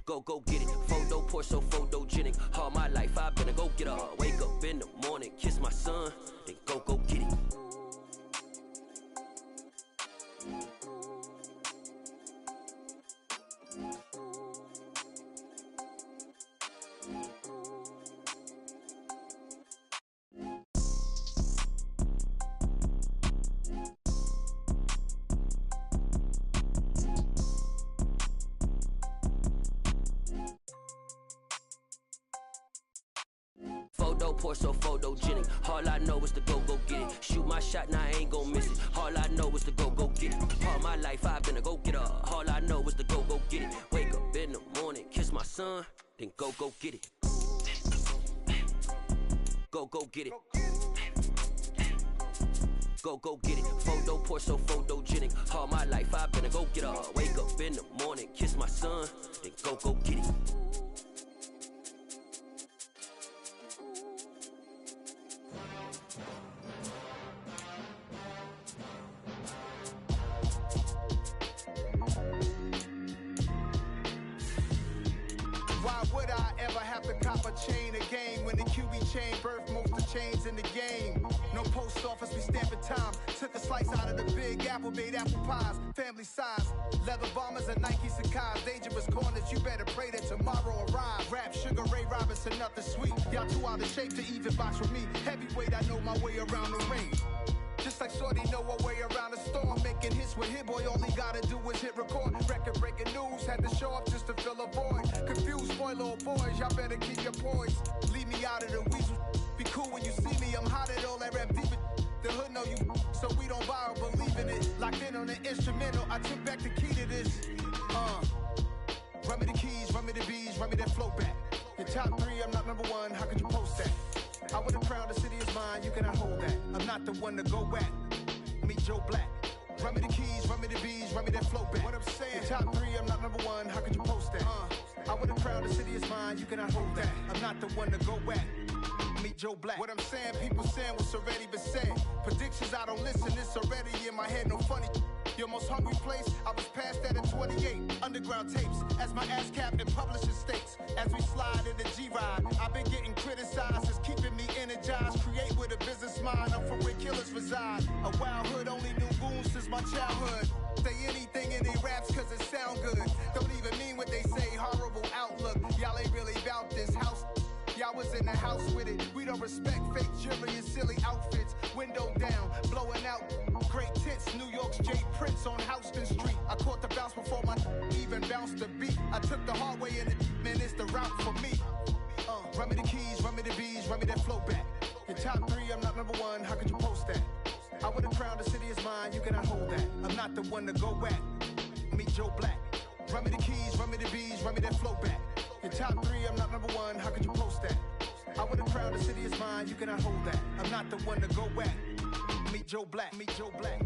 go get it. Photo pour so photogenic. All my life I've been a go getter. Wake up in the morning, kiss my son, then go get it. Photo pour so photogenic. All I know is to go get it. Shoot my shot, now I ain't gon' miss it. All I know is to go get it. All my life I've been a go getter. All I know is to go get it. Wake up in the morning, kiss my son, then go get it. Go get it. Go get it. Photo pour so photogenic. All my life I've been a go getter. Wake up in the morning, kiss my son, then go get it. Why would I ever have to cop a chain again when the QB chain birthed most of the chains in the game? No post office, we stamping time. Took a slice out of the big apple, made apple pies, family size. Leather bombers and Nike Sacai's, dangerous corners, you better pray that tomorrow arrives. Rap, Sugar Ray Robinson, nothing sweet. Y'all too out of shape to even box with me. Heavyweight, I know my way around the ring. Just like Shorty know her way around the storm. Making hits with Hit Boy, all he gotta do is hit record. Record breaking news, had to show up just to fill a void. Confused boy, little boys, y'all better keep your poise. Leave me out of the weasel. Be cool when you see me, I'm hot at all that rap deep. The hood know you, so we don't borrow, believe in it. Locked in on the instrumental, I took back the key to this. Run me the keys, run me the bees, run me that flow back. Your top three, I'm not number one, how could you post that? I would've crowned the city is mine, you cannot hold that. I'm not the one to go at. Meet Joe Black. Run me the keys, run me the bees, run me that flow back. What I'm saying, your top three, I'm not number one, how could you post that? I would've crowned the city is mine, you cannot hold that. I'm not the one to go at. Meet Joe Black. What I'm saying, people saying what's already been said. Predictions, I don't listen, it's already in my head, no funny. Your most hungry place, I was past that at 28. Underground tapes, as my ass cap in publishing states. As we slide in the G-Ride, I've been getting criticized, it's keeping me energized. Create with a business mind, I'm from where killers reside. A wild hood, only knew goons since my childhood. Say anything in they raps cause it sound good. Don't even mean what they say, horrible outlook. Y'all ain't really about this house. Y'all was in the house with it. We don't respect fake jewelry and silly outfits. Window down, blowing out great tits. New York's J. Prince on Houston Street. I caught the bounce before my even bounced the beat. I took the hard way and man, it's the route for me. Run me the keys, run me the bees, run me that flow back. Your top three, I'm not number one, how could you post that? I would've crowned the city is mine, you cannot hold that. I'm not the one to go at. Meet Joe Black. Run me the keys, run me the bees, run me that flow back. Your top three, I'm not number one, how could you post that? I would've crowned the city is mine, you cannot hold that. I'm not the one to go at. Meet Joe Black, meet Joe Black.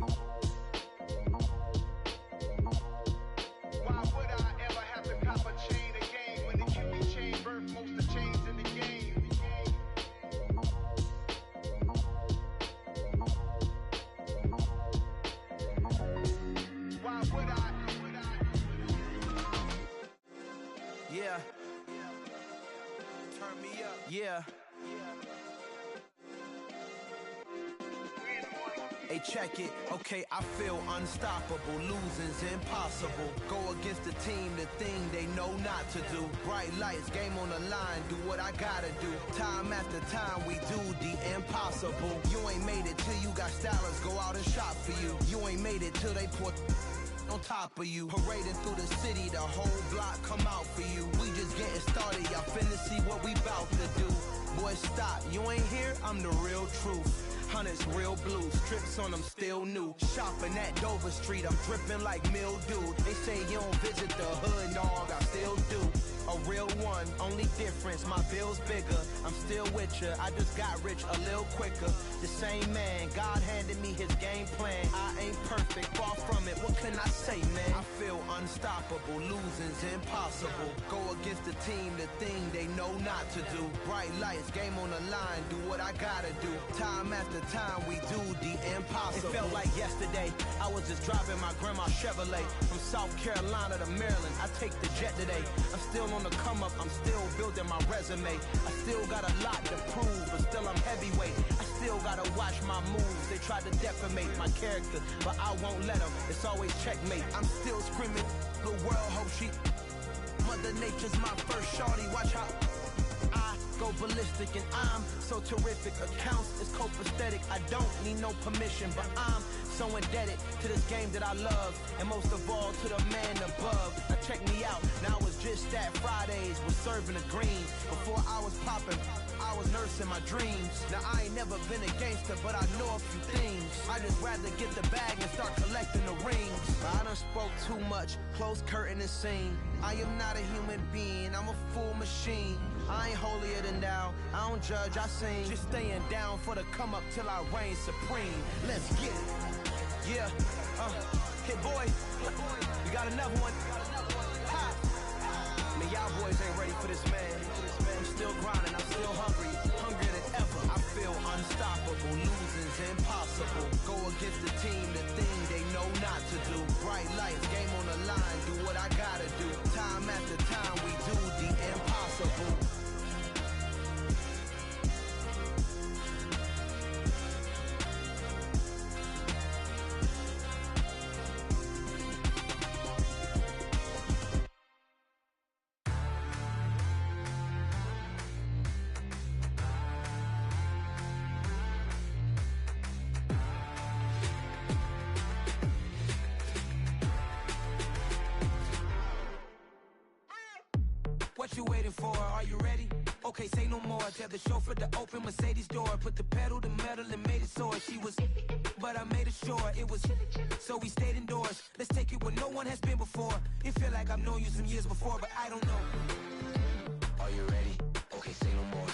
Why would I ever have to cop a chain again when the QB chain birthed most of the chains in the game? Why would I? Yeah. Turn me up. Yeah. Hey, check it. Okay, I feel unstoppable. Losing's impossible. Go against the team, the thing they know not to do. Bright lights, game on the line. Do what I gotta do. Time after time, we do the impossible. You ain't made it till you got stylists go out and shop for you. You ain't made it till they put on top of you. Parading through the city, the whole block come out for you. We just getting started, y'all finna see what we bout to do. Boy, stop, you ain't here, I'm the real truth. Hundreds real blue, strips on them still new. Shopping at Dover Street, I'm dripping like mildew. They say you don't visit the hood, dog, I still do. A real one, only difference, my bill's bigger. I'm still with ya, I just got rich a little quicker. The same man, God handed me his game plan. I ain't perfect, far from it, what can I say, man? I feel unstoppable, losing's impossible. Go against the team, the thing they know not to do. Bright lights, game on the line, do what I gotta do. Time after time, we do the impossible. It felt like yesterday, I was just driving my grandma's Chevrolet from South Carolina to Maryland. I take the jet today. I'm still on the come up, I'm still building my resume. I still got a lot to prove, but still I'm heavyweight. I still gotta watch my moves. They tried to defamate my character, but I won't let them. It's always checkmate. I'm still screaming, the world hope she. Mother Nature's my first shorty. Watch how I go ballistic, and I'm so terrific. Accounts is copacetic. I don't need no permission, but I'm so indebted to this game that I love, and most of all to the man above. Now check me out, now it's just that Fridays was serving the green. Before I was popping, I was nursing my dreams. Now I ain't never been a gangster, but I know a few things. I just rather get the bag and start collecting the rings. I done spoke too much, close curtain and scene. I am not a human being, I'm a full machine. I ain't holier than thou, I don't judge, I sing. Just staying down for the come up till I reign supreme. Let's get it. Yeah, hit boy, we got another one. Ha! Man, y'all boys ain't ready for this, man. I'm still grinding, I'm still hungry, hungrier than ever. I feel unstoppable, losing's impossible. Go against the team, the thing they know not to do. Bright lights, game on the line, do what I gotta do. Time after time, we do the impossible. What you waiting for? Are you ready? Okay, say no more. Tell the chauffeur to open Mercedes door. Put the pedal to metal and made it soar. She was, but I made it sure it was. So we stayed indoors. Let's take it where no one has been before. It feel like I've known you some years before, but I don't know. Are you ready? Okay, say no more.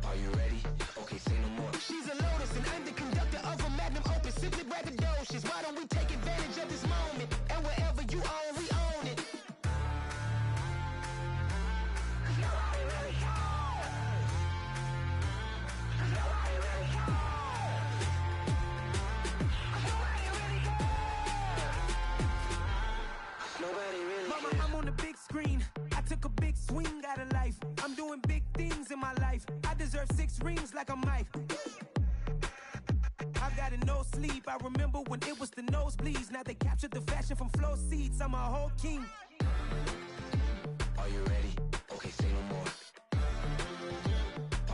Are you ready? Okay, say no more. She's a Lotus and I'm the conductor of a magnum opus. Simply braggadocious. Why don't we take advantage of this moment? And wherever you own, we own it. Mama, I'm on the big screen. I took a big swing out of life. I'm doing big things in my life. I deserve 6 rings like I'm Mike. I've got no sleep. I remember when it was the nosebleeds. Now they captured the fashion from flow seats. I'm a whole king. Are you ready? Okay, say no more.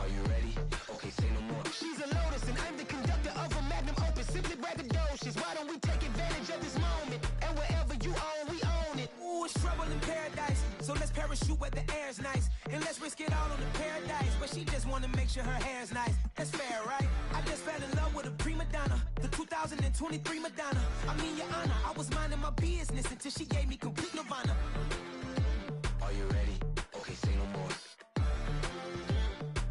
Are you ready? Okay, say no more. She's a Lotus and I'm the conductor of a magnum opus. Simply braggadocious. Why don't we take advantage of this moment? And wherever you own, we own it. Ooh, it's trouble in paradise. So let's parachute where the air's nice. And let's risk it all on the paradise. But she just wanna make sure her hair's nice. That's fair, right? I just fell in love with a prima donna. The 2023 Madonna. I mean, your honor, I was minding my business until she gave me complete nirvana. Are you ready? Okay, say no more.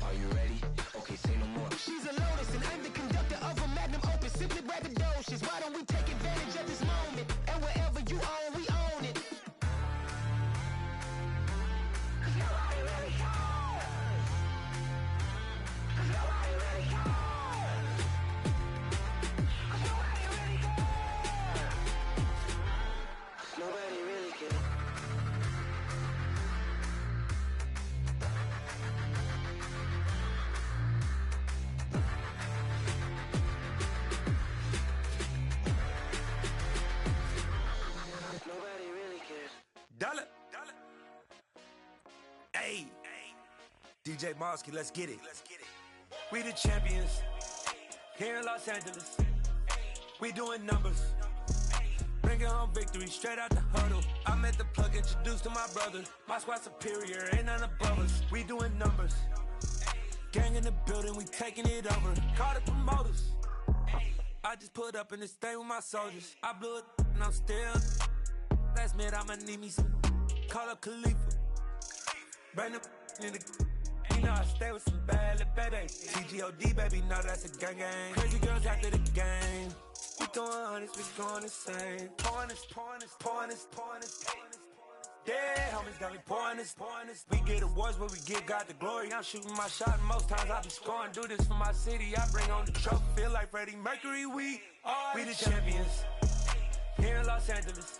Are you ready? Okay, say no more. She's a Lotus and I'm the conductor of a magnum opus. Simply braggadocious. Why don't we take advantage of this moment? And wherever you own, we own it. Nobody really cares. Nobody really cares. Nobody really cares. Nobody really cares. Nobody really cares. Dollar. Hey. DJ Mosky, let's get it. We the champions. Here in Los Angeles. We doing numbers. Bringing home victory straight out the huddle. I met the plug, introduced to my brother. My squad superior, ain't none above us. We doing numbers. Gang in the building, we taking it over. Call the promoters. I just put up in this thing with my soldiers. I blew it and I'm still. Last minute I'ma need me some. call up Khalifa. Bring them in the. You know I stay with some bad little baby. TGOD, baby, know that's a gang gang. Crazy girls after the game. We throwing hundreds, we going insane. Pouring this. Yeah, homies got me pouring this. We get awards, but we give God the glory. I'm shooting my shot, and most times I be scoring. Do this for my city, I bring on the trophy. Feel like Freddie Mercury, we the champions. Here in Los Angeles.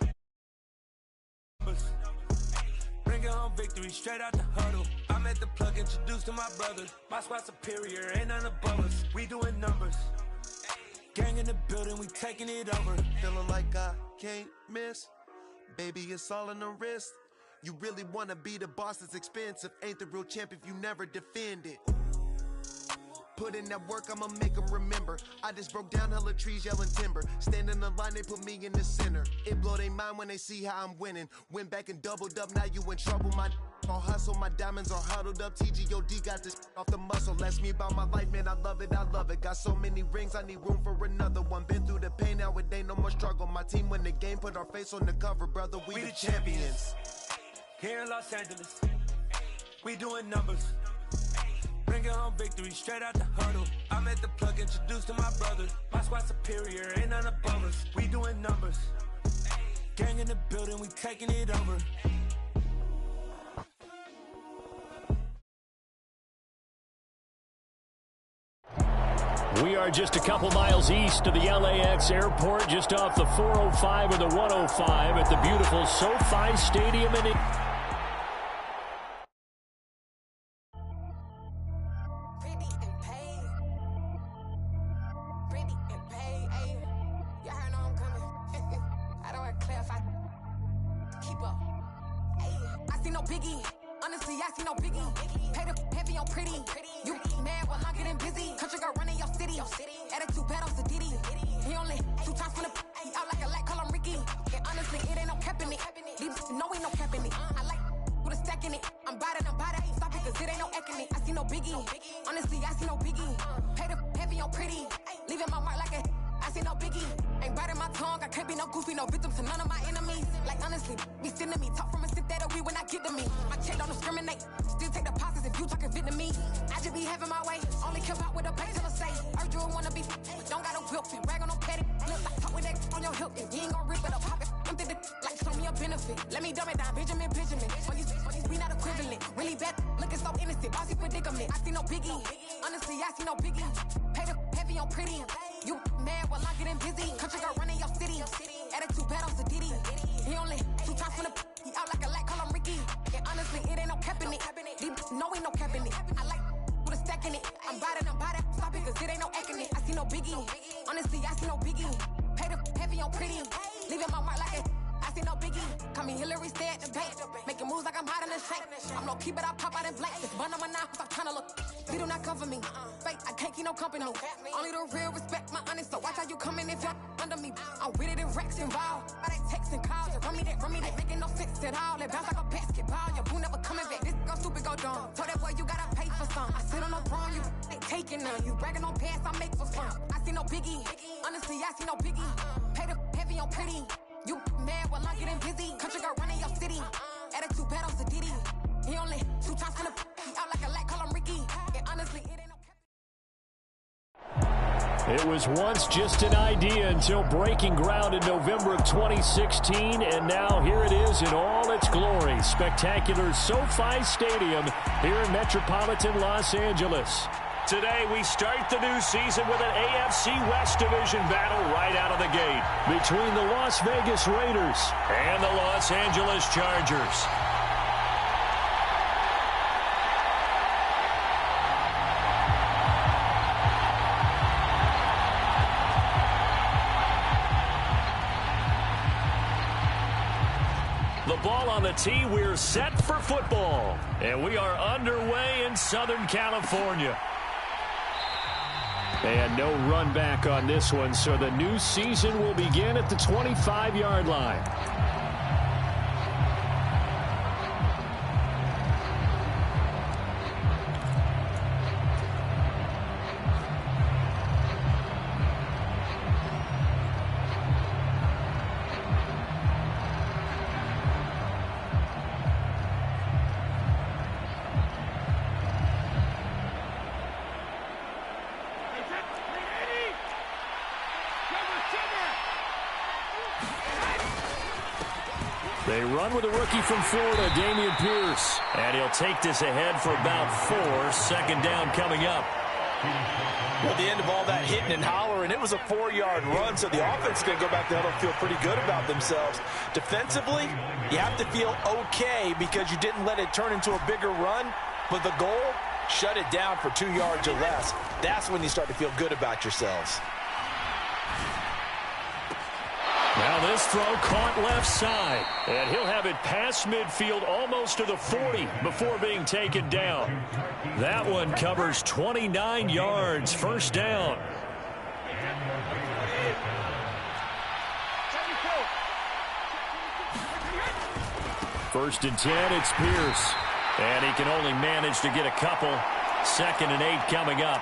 Bringing home victory straight out the huddle. I'm at the plug, introduced to my brothers. My squad superior, ain't none above us. We doing numbers. Gang in the building, we taking it over. Feeling like I can't miss. Baby, it's all in the wrist. You really wanna be the boss, it's expensive. Ain't the real champ if you never defend it. Put in that work, I'ma make them remember. I just broke down hella trees, yelling timber. Stand in the line, they put me in the center. It blow their mind when they see how I'm winning. Went back and doubled up, now you in trouble. My all hustle, my diamonds are huddled up. TGOD got this off the muscle. Ask me about my life, man, I love it. Got so many rings, I need room for another one. Been through the pain, now it ain't no more struggle. My team win the game, put our face on the cover, brother. We the champions. Here in Los Angeles, we doing numbers. Bringing home victory straight out the huddle. I'm at the plug, introduced to my brothers. My squad superior, ain't none above us. We doing numbers. Gang in the building, we taking it over. We are just a couple miles east of the LAX airport, just off the 405 or the 105 at the beautiful SoFi Stadium in It was once just an idea until breaking ground in November of 2016, and now here it is in all its glory. Spectacular SoFi Stadium here in metropolitan Los Angeles. Today, we start the new season with an AFC West Division battle right out of the gate between the Las Vegas Raiders and the Los Angeles Chargers. The ball on the tee, we're set for football. And we are underway in Southern California. And no run back on this one, so the new season will begin at the 25-yard line. They run with a rookie from Florida, Dameon Pierce. And he'll take this ahead for about 4. Second down coming up. Well, at the end of all that hitting and hollering, it was a 4-yard run, so the offense is going to go back there and feel pretty good about themselves. Defensively, you have to feel okay because you didn't let it turn into a bigger run, but the goal, shut it down for 2 yards or less. That's when you start to feel good about yourselves. Now this throw caught left side, and he'll have it past midfield almost to the 40 before being taken down. That one covers 29 yards, first down. First and 10, it's Pierce. And he can only manage to get a couple. Second and 8 coming up.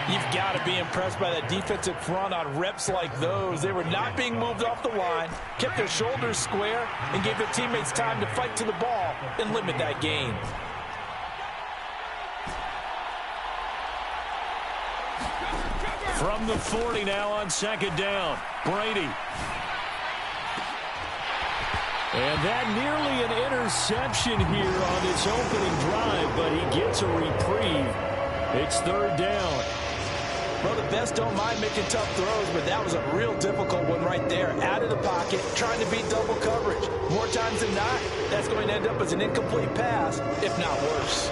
You've got to be impressed by that defensive front on reps like those. They were not being moved off the line, kept their shoulders square, and gave their teammates time to fight to the ball and limit that gain. From the 40 now on second down, Brady. And that nearly an interception here on its opening drive, but he gets a reprieve. It's third down. Well, the best don't mind making tough throws, but that was a real difficult one right there. Out of the pocket, trying to beat double coverage. More times than not, that's going to end up as an incomplete pass, if not worse.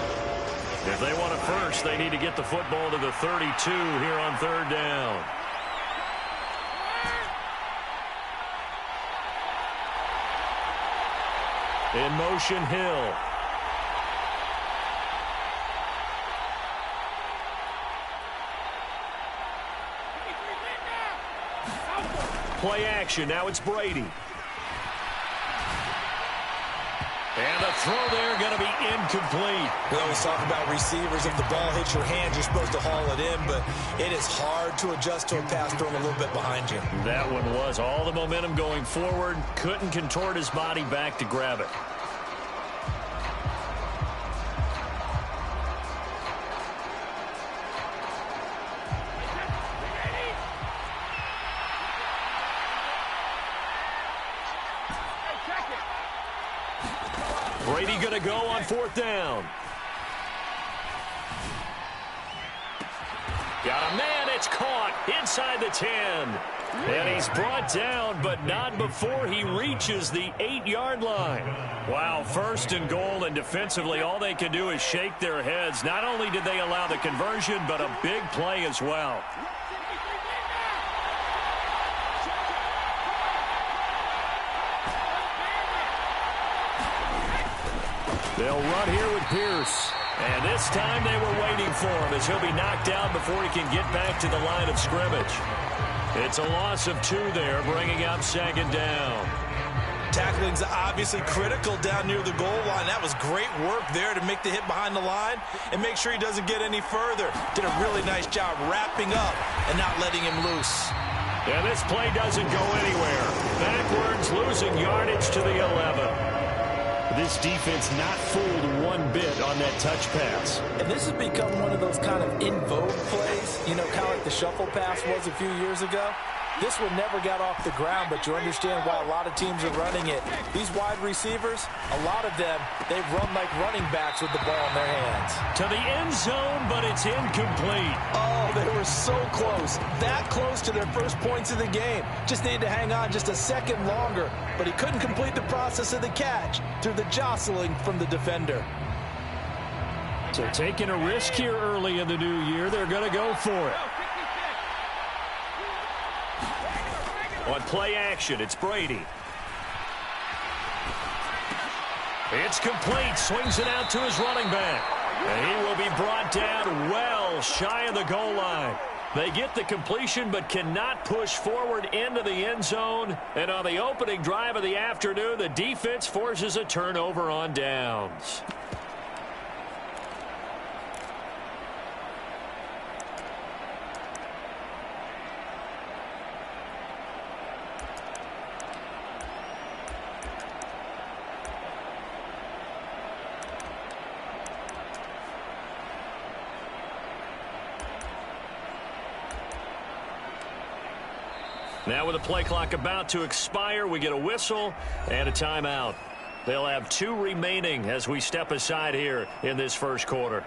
If they want a first, they need to get the football to the 32 here on third down. In motion, Hill. Play action. Now it's Brady. And the throw there going to be incomplete. We always talk about receivers. If the ball hits your hand, you're supposed to haul it in, but it is hard to adjust to a pass thrown a little bit behind you. That one was all the momentum going forward. Couldn't contort his body back to grab it. Brady going to go on fourth down. Got a man, it's caught inside the 10. And he's brought down, but not before he reaches the 8-yard line. Wow, first and goal, and defensively all they can do is shake their heads. Not only did they allow the conversion, but a big play as well. They'll run here with Pierce. And this time they were waiting for him as he'll be knocked down before he can get back to the line of scrimmage. It's a loss of 2 there, bringing up second down. Tackling's obviously critical down near the goal line. That was great work there to make the hit behind the line and make sure he doesn't get any further. Did a really nice job wrapping up and not letting him loose. And this play doesn't go anywhere. Backwards, losing yardage to the 11. This defense not fooled one bit on that touch pass. And this has become one of those kind of in vogue plays, you know, kind of like the shuffle pass was a few years ago. This one never got off the ground, but you understand why a lot of teams are running it. These wide receivers, a lot of them, they run like running backs with the ball in their hands. To the end zone, but it's incomplete. Oh, they were so close. That close to their first points of the game. Just needed to hang on just a second longer, but he couldn't complete the process of the catch through the jostling from the defender. So taking a risk here early in the new year, they're going to go for it. On play action, it's Brady. It's complete. Swings it out to his running back. And he will be brought down well shy of the goal line. They get the completion but cannot push forward into the end zone. And on the opening drive of the afternoon, the defense forces a turnover on downs. Now with the play clock about to expire, we get a whistle and a timeout. They'll have 2 remaining as we step aside here in this first quarter.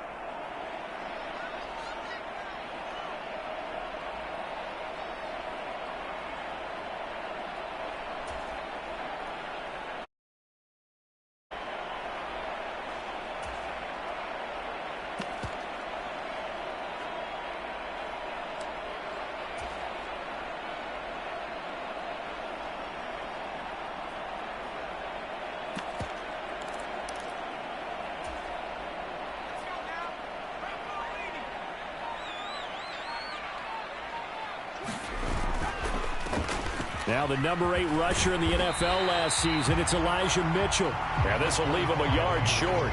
Now the number 8 rusher in the NFL last season, it's Elijah Mitchell. Now this will leave him a yard short.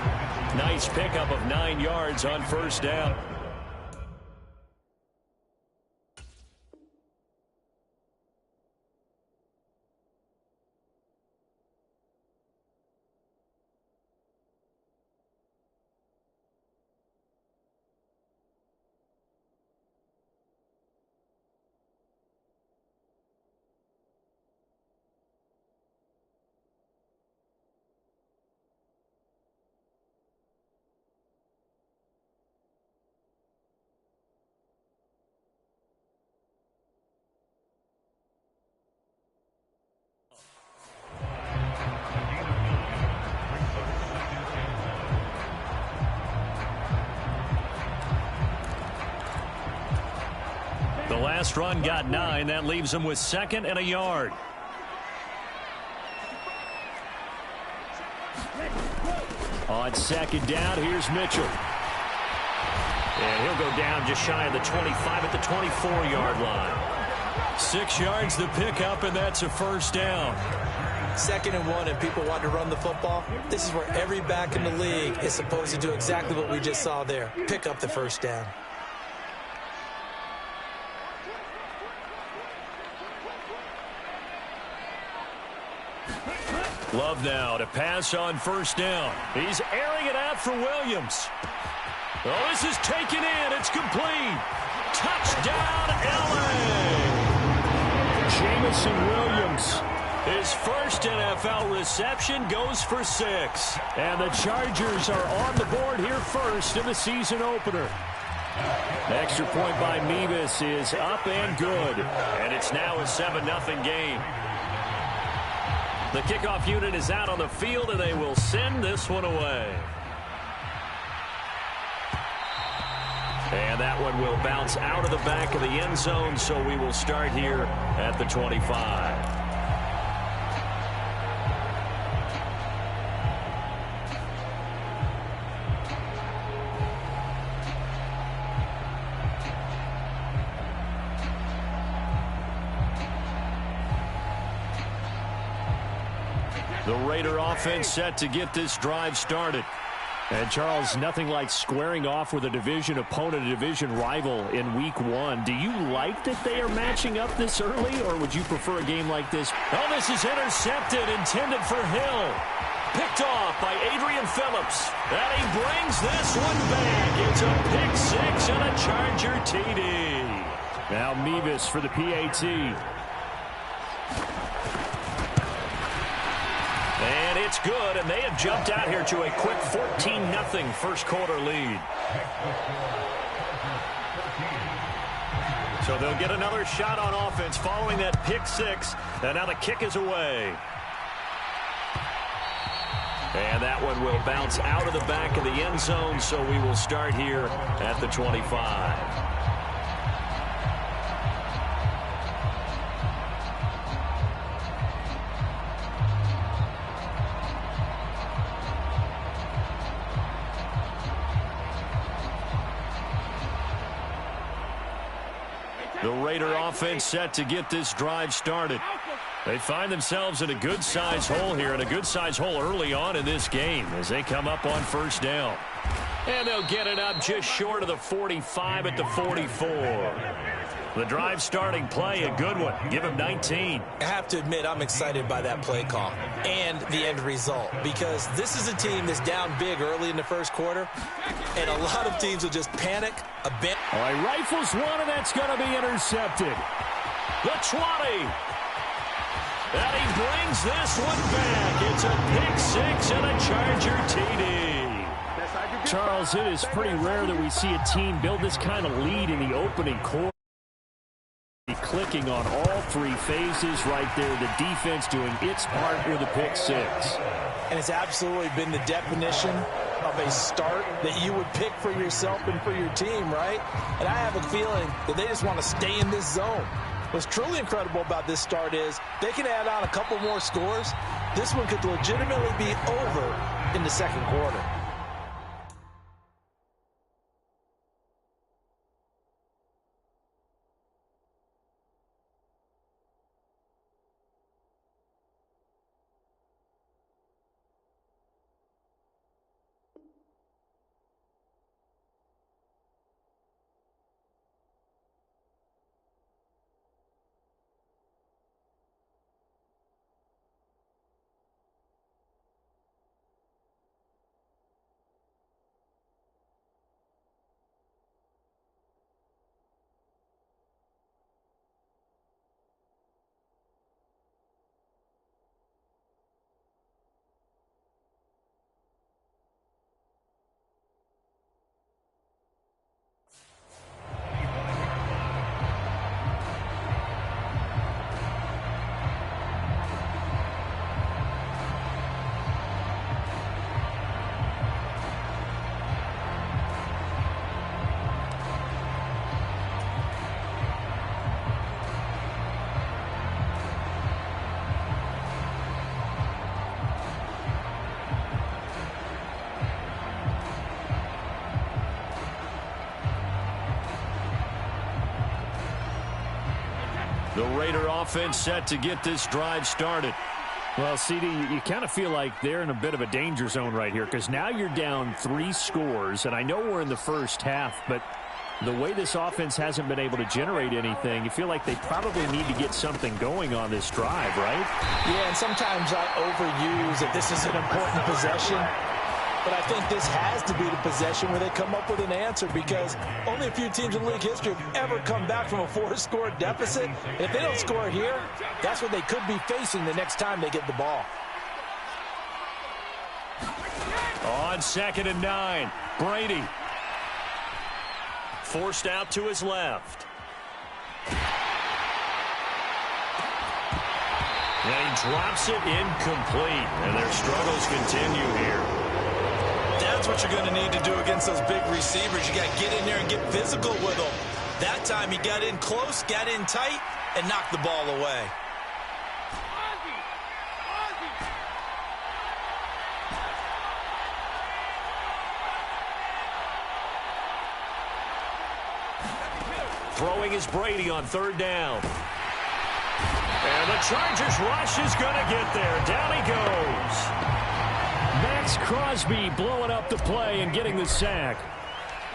Nice pickup of 9 yards on first down. The last run got 9. That leaves him with 2nd and a yard. On 2nd down, here's Mitchell. And he'll go down just shy of the 25 at the 24-yard line. 6 yards the pickup, and that's a first down. 2nd and 1, and people want to run the football. This is where every back in the league is supposed to do exactly what we just saw there. Pick up the first down. Love now to pass on first down. He's airing it out for Williams. Oh, this is taken in. It's complete. Touchdown, LA. Jamison Williams. His first NFL reception goes for 6. And the Chargers are on the board here first in the season opener. Extra point by Mevis is up and good. And it's now a 7-0 game. The kickoff unit is out on the field, and they will send this one away. And that one will bounce out of the back of the end zone, so we will start here at the 25. The Raider offense set to get this drive started. And, Charles, nothing like squaring off with a division opponent, a division rival in Week 1. Do you like that they are matching up this early, or would you prefer a game like this? Oh, this is intercepted, intended for Hill. Picked off by Adrian Phillips. And he brings this one back. It's a pick 6 and a Charger TD. Now Mevis for the PAT. And it's good, and they have jumped out here to a quick 14-0 first quarter lead. So they'll get another shot on offense following that pick 6, and now the kick is away. And that one will bounce out of the back of the end zone, so we will start here at the 25. The Raider offense set to get this drive started. They find themselves in a good-sized hole here, and a good-sized hole early on in this game as they come up on first down. And they'll get it up just short of the 45 at the 44. The drive starting play, a good one. Give him 19. I have to admit, I'm excited by that play call and the end result, because this is a team that's down big early in the first quarter, and a lot of teams will just panic. All right, rifles one, and that's going to be intercepted. the 20. And he brings this one back. It's a pick six and a Charger TD. Charles, it is pretty rare that we see a team build this kind of lead in the opening quarter. Clicking on all three phases right there. The defense doing its part with a pick six. And it's absolutely been the definition of a start that you would pick for yourself and for your team, right? And I have a feeling that they just want to stay in this zone. What's truly incredible about this start is they can add on a couple more scores. This one could legitimately be over in the second quarter. The Raider offense set to get this drive started. Well, CD, you kind of feel like they're in a bit of a danger zone right here because now you're down 3 scores, and I know we're in the first half, but the way this offense hasn't been able to generate anything, you feel like they probably need to get something going on this drive, right? Yeah, and sometimes I overuse that this is an important possession. But I think this has to be the possession where they come up with an answer because only a few teams in league history have ever come back from a 4-score deficit. If they don't score here, that's what they could be facing the next time they get the ball. On 2nd and 9, Brady. Forced out to his left. And he drops it incomplete. And their struggles continue here. That's what you're going to need to do against those big receivers. You got to get in there and get physical with them. That time he got in close, got in tight, and knocked the ball away. Throwing is Brady on 3rd down. And the Chargers rush is going to get there. Down he goes. Max Crosby blowing up the play and getting the sack.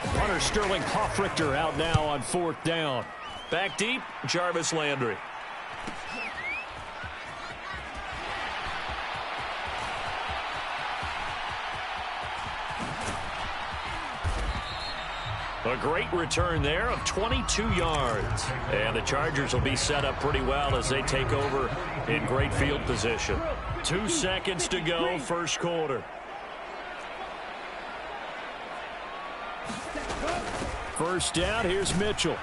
Punter Sterling Hoffrichter out now on 4th down. Back deep, Jarvis Landry. A great return there of 22 yards. And the Chargers will be set up pretty well as they take over in great field position. 2 seconds to go, first quarter. First down, here's Mitchell.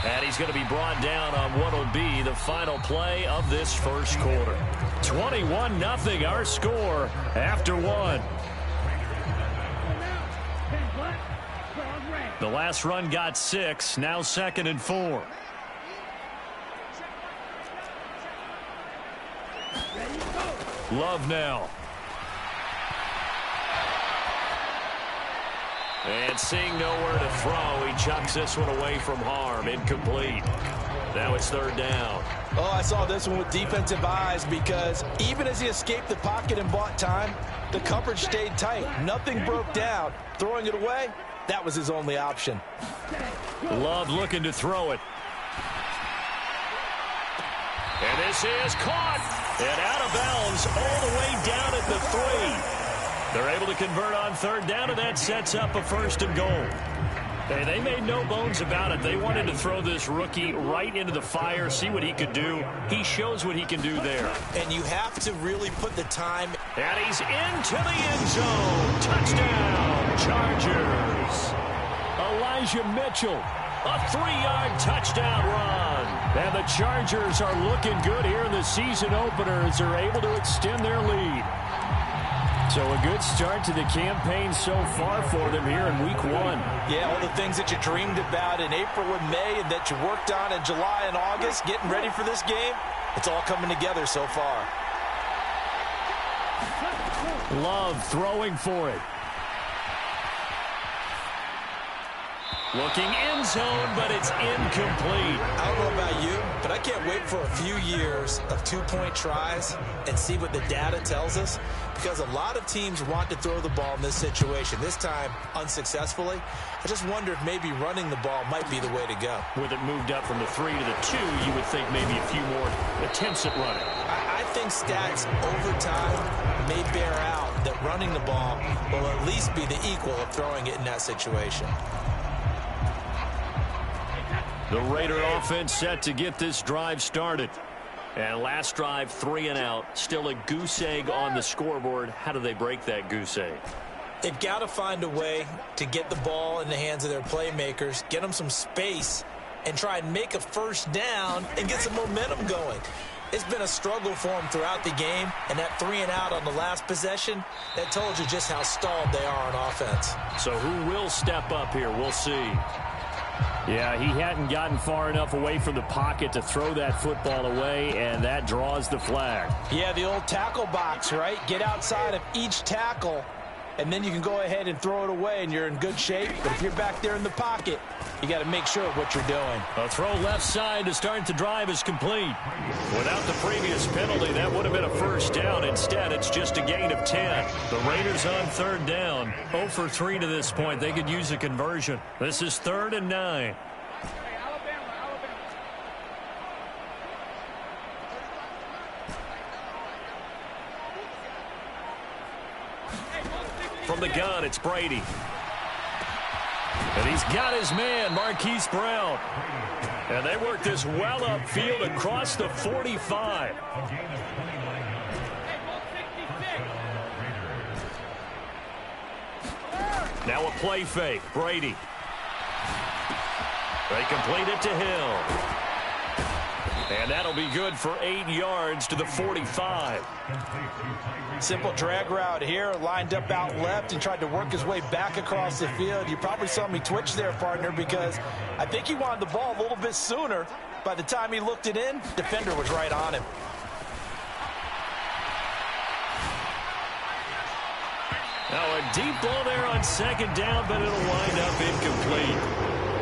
And he's going to be brought down on what will be the final play of this first quarter. 21-0 our score after 1. The last run got 6, now 2nd and 4. Love now. And seeing nowhere to throw, he chucks this one away from harm. Incomplete. Now it's 3rd down. Oh, I saw this one with defensive eyes because even as he escaped the pocket and bought time, the coverage stayed tight. Nothing broke down. Throwing it away, that was his only option. Love looking to throw it. And this is caught. And out of bounds all the way down at the 3. They're able to convert on 3rd down, and that sets up a 1st and goal. Hey, they made no bones about it. They wanted to throw this rookie right into the fire, see what he could do. He shows what he can do there. And you have to really put the time. And he's into the end zone. Touchdown, Chargers. Elijah Mitchell, a 3-yard touchdown run. And the Chargers are looking good here in the season opener as they're able to extend their lead. So a good start to the campaign so far for them here in week 1. Yeah, all the things that you dreamed about in April and May and that you worked on in July and August, getting ready for this game, it's all coming together so far. Love throwing for it. Looking end zone, but it's incomplete. I don't know about you, but I can't wait for a few years of 2-point tries and see what the data tells us, because a lot of teams want to throw the ball in this situation. This time, unsuccessfully. I just wonder if maybe running the ball might be the way to go. With it moved up from the 3 to the 2, you would think maybe a few more attempts at running. I think stats over time may bear out that running the ball will at least be the equal of throwing it in that situation. The Raider offense set to get this drive started. And last drive, 3 and out. Still a goose egg on the scoreboard. How do they break that goose egg? They've got to find a way to get the ball in the hands of their playmakers, get them some space, and try and make a first down and get some momentum going. It's been a struggle for them throughout the game, and that 3 and out on the last possession, that told you just how stalled they are on offense. So who will step up here? We'll see. Yeah, he hadn't gotten far enough away from the pocket to throw that football away, and that draws the flag. Yeah, the old tackle box, right? Get outside of each tackle, and then you can go ahead and throw it away, and you're in good shape. But if you're back there in the pocket, you got to make sure of what you're doing. A throw left side to start the drive is complete. Without the previous penalty, that would have been a first down. Instead, it's just a gain of 10. The Raiders on 3rd down. 0 for 3 to this point. They could use a conversion. This is 3rd and 9. From the gun, it's Brady. And he's got his man, Marquise Brown. And they work this well upfield across the 45. Now a play fake. Brady. They complete it to Hill. And that'll be good for 8 yards to the 45. Simple drag route here, lined up out left and tried to work his way back across the field. You probably saw me twitch there, partner, because I think he wanted the ball a little bit sooner. By the time he looked it in, defender was right on him. Now a deep ball there on 2nd down, but it'll wind up incomplete.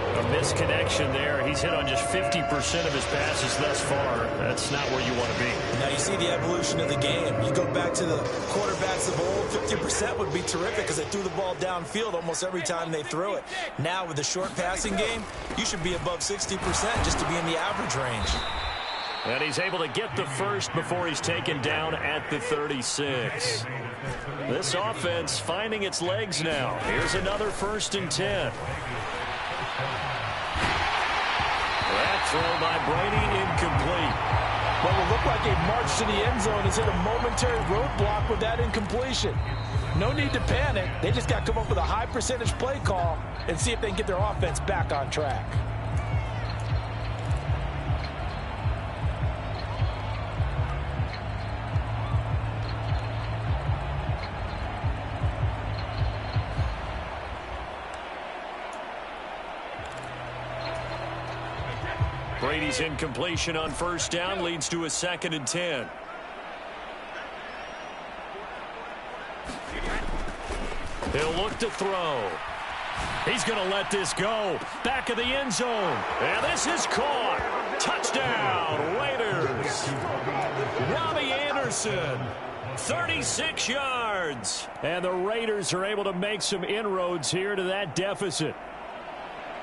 A misconnection there. He's hit on just 50% of his passes thus far. That's not where you want to be. Now you see the evolution of the game. You go back to the quarterbacks of old, 50% would be terrific because they threw the ball downfield almost every time they threw it. Now with the short passing game, you should be above 60% just to be in the average range. And he's able to get the first before he's taken down at the 36. This offense finding its legs now. Here's another 1st and 10. That throw by Brady incomplete. Well, it looked like a march to the end zone has hit a momentary roadblock with that incompletion. No need to panic. They just got to come up with a high percentage play call and see if they can get their offense back on track. Brady's incompletion on 1st down leads to a 2nd and 10. He'll look to throw. He's going to let this go. Back of the end zone. And this is caught. Touchdown, Raiders. Robbie Anderson, 36 yards. And the Raiders are able to make some inroads here to that deficit.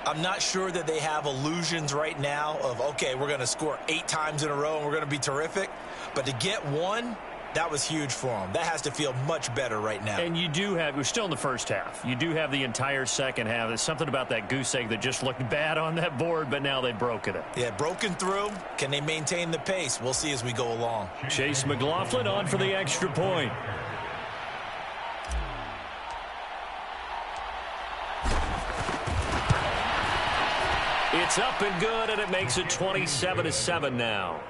I'm not sure that they have illusions right now of, okay, we're going to score 8 times in a row and we're going to be terrific. But to get one That was huge for them. That has to feel much better right now. And you do have, we're still in the first half. You do have the entire second half. There's something about that goose egg that just looked bad on that board, but now they've broken it. Yeah, broken through. Can they maintain the pace? We'll see as we go along. Chase McLaughlin on for the extra point. It's up and good, and it makes it 27-7 now.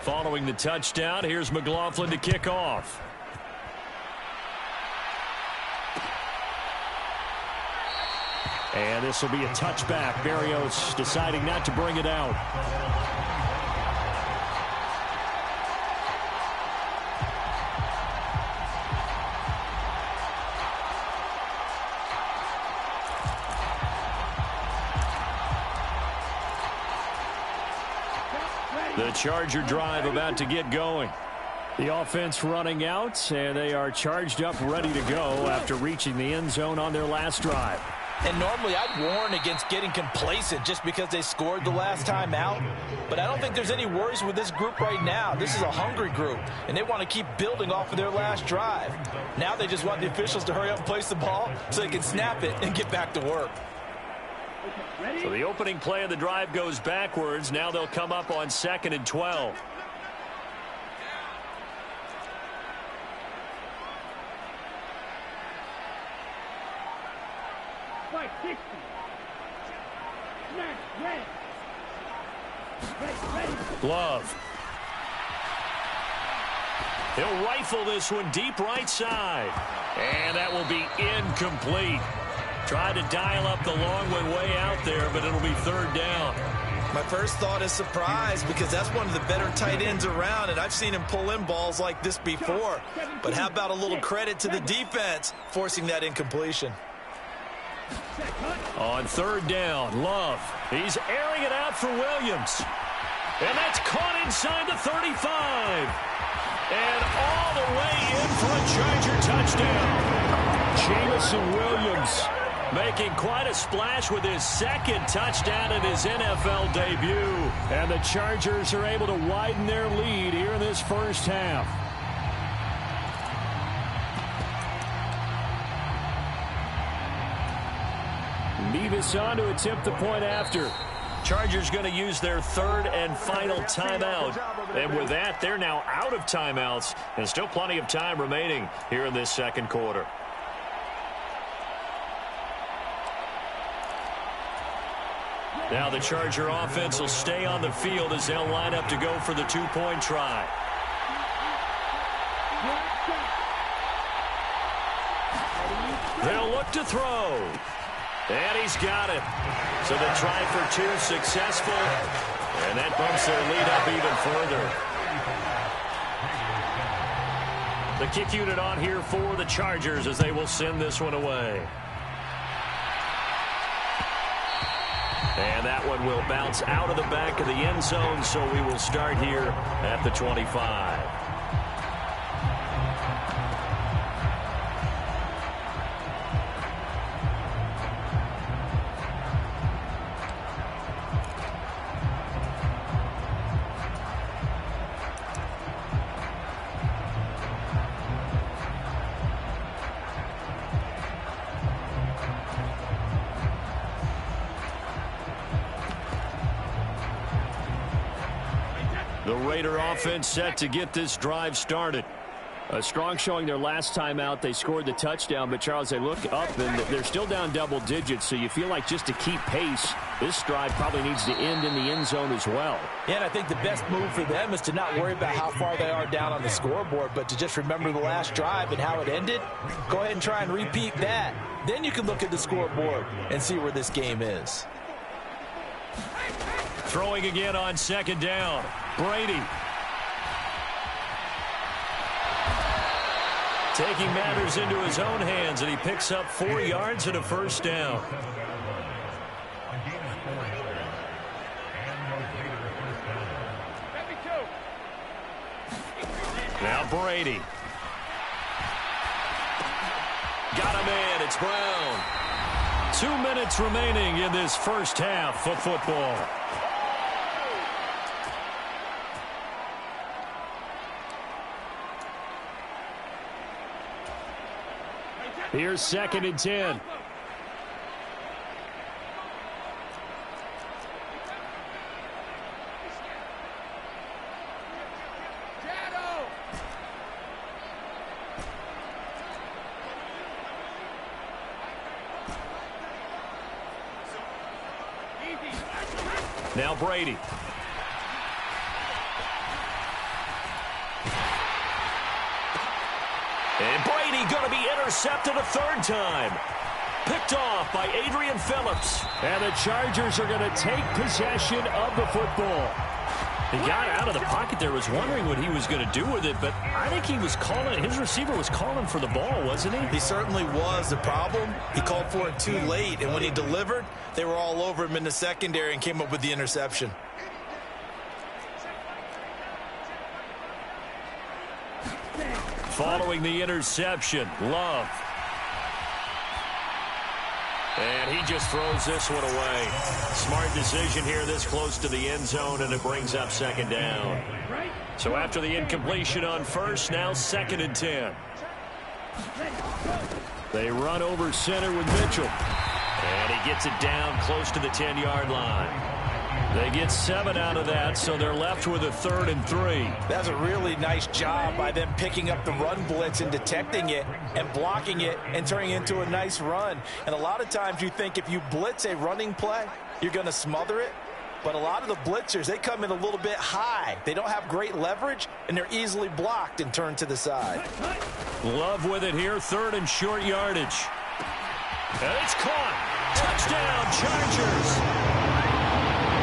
Following the touchdown, here's McLaughlin to kick off. And this will be a touchback. Barrios deciding not to bring it out. The Charger drive about to get going. The offense running out, and they are charged up, ready to go after reaching the end zone on their last drive. And normally I'd warn against getting complacent just because they scored the last time out. But I don't think there's any worries with this group right now. This is a hungry group, and they want to keep building off of their last drive. Now they just want the officials to hurry up and place the ball so they can snap it and get back to work. So the opening play of the drive goes backwards. Now they'll come up on 2nd and 12. Love. He'll rifle this one deep right side. And that will be incomplete. Tried to dial up the long one way out there, but it'll be 3rd down. My first thought is surprise because that's one of the better tight ends around, and I've seen him pull in balls like this before. But how about a little credit to the defense forcing that incompletion? On 3rd down, Love. He's airing it out for Williams. And that's caught inside the 35. And all the way in for a Charger touchdown. Jamison Williams making quite a splash with his 2nd touchdown in his NFL debut. And the Chargers are able to widen their lead here in this first half. Nevis on to attempt the point after. Chargers going to use their 3rd and final timeout. And with that, they're now out of timeouts. And still plenty of time remaining here in this 2nd quarter. Now the Charger offense will stay on the field as they'll line up to go for the 2-point try. They'll look to throw. And he's got it. So the try for 2 successful. And that bumps their lead up even further. The kick unit on here for the Chargers as they will send this one away. And that one will bounce out of the back of the end zone, so we will start here at the 25. The Raider offense set to get this drive started. A strong showing their last time out. They scored the touchdown, but Charles, they look up and they're still down double digits, so you feel like just to keep pace, this drive probably needs to end in the end zone as well. Yeah, and I think the best move for them is to not worry about how far they are down on the scoreboard, but to just remember the last drive and how it ended. Go ahead and try and repeat that. Then you can look at the scoreboard and see where this game is. Throwing again on 2nd down. Brady. Taking matters into his own hands, and he picks up 4 yards and a 1st down. Now Brady. Got him in. It's Brown. 2 minutes remaining in this first half of football. Here's 2nd and 10. Now Brady. And Brady going to be intercepted a 3rd time. Picked off by Adrian Phillips. And the Chargers are going to take possession of the football. He got out of the pocket there, was wondering what he was going to do with it, but I think he was calling, his receiver was calling for the ball, wasn't he? He certainly was. The problem, he called for it too late, and when he delivered, they were all over him in the secondary and came up with the interception. Following the interception, Love. And he just throws this one away. Smart decision here this close to the end zone, and it brings up 2nd down. So after the incompletion on 1st, now 2nd and 10. They run over center with Mitchell. And he gets it down close to the 10-yard line. They get 7 out of that, so they're left with a 3rd and 3. That's a really nice job by them picking up the run blitz and detecting it and blocking it and turning it into a nice run. And a lot of times you think if you blitz a running play, you're going to smother it. But a lot of the blitzers, they come in a little bit high. They don't have great leverage, and they're easily blocked and turned to the side. Love with it here, 3rd and short yardage. And it's caught. Touchdown, Chargers.